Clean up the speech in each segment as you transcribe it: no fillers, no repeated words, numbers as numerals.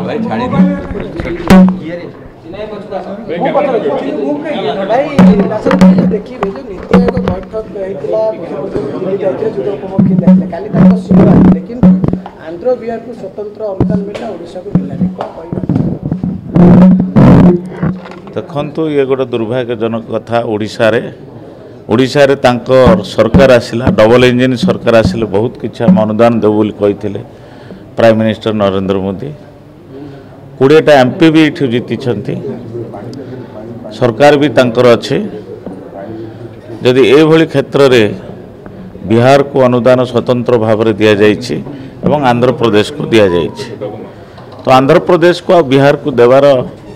देखिए जो नीति आयोग बैठक लेकिन आंध्र बिहार को स्वतंत्र अनुदान मिला ओडिशा को मिलानी देखु ये गोटे दुर्भाग्यजनक कथा ओडिशा रे सरकार आसिला डबल इंजिन सरकार आसिले बहुत किसी आम अनुदान देव बोली कही प्राइम मिनिस्टर नरेंद्र मोदी 20टा एमपी भी ये जीति सरकार भी तांकर अच्छे जदि ये क्षेत्र में बिहार को अनुदान स्वतंत्र भाव में दि जाइए एवं आंध्र प्रदेश को दि जाइए तो आंध्र प्रदेश को बिहार को देवार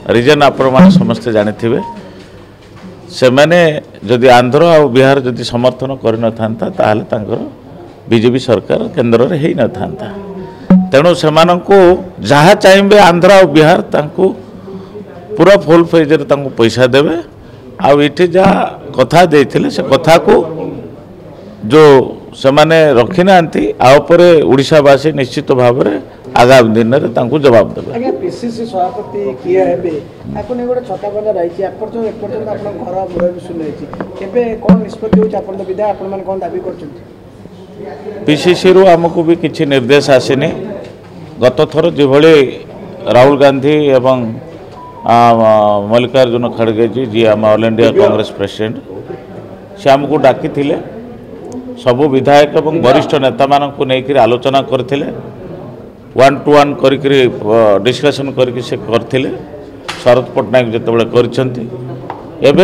रिजन आपण समस्ते जानी से मैंने जदि आंध्र आ बिहार जदि समर्थन कर बीजेपी सरकार केन्द्र में हो न तेणु से जहाँ चाहिए आंध्र और बिहार तांको पूरा फुल फेज पैसा देवे आठी जहाँ कथा देते से कथा को जो से माने रखी ना ओडिशावासी निश्चित भाव में आगामी दिन में जवाब देवे। पीसीसी सभापति किए हेबे आपन गोटे छता बना रही एपर्तन घर मुहर शुणी केबे कोन निष्पत्ति होची आपन विधाय आपन मन कोन दाबी करछन पीसीसी रु हमको भी किसी निर्देश आसीनी गत थर जिभली राहुल गांधी एवं मल्लिकार्जुन खड़गे जी जी आम ऑल इंडिया कांग्रेस प्रेसिडेंट से आमको डाकी सबू विधायक एवं वरिष्ठ नेता मानू नहीं आलोचना करते 1-to-1 करी डिस्कशन करके शरद पट्टनायक जितेबाला कर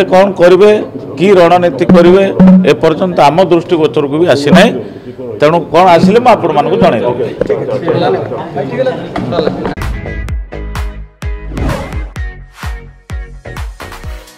कौन करेंगे कि रणनीति करेंगे एपर्यंत आम दृष्टिगोचर को भी आसी ना तेणु कौन आसिले मुझे आपण मानक जन।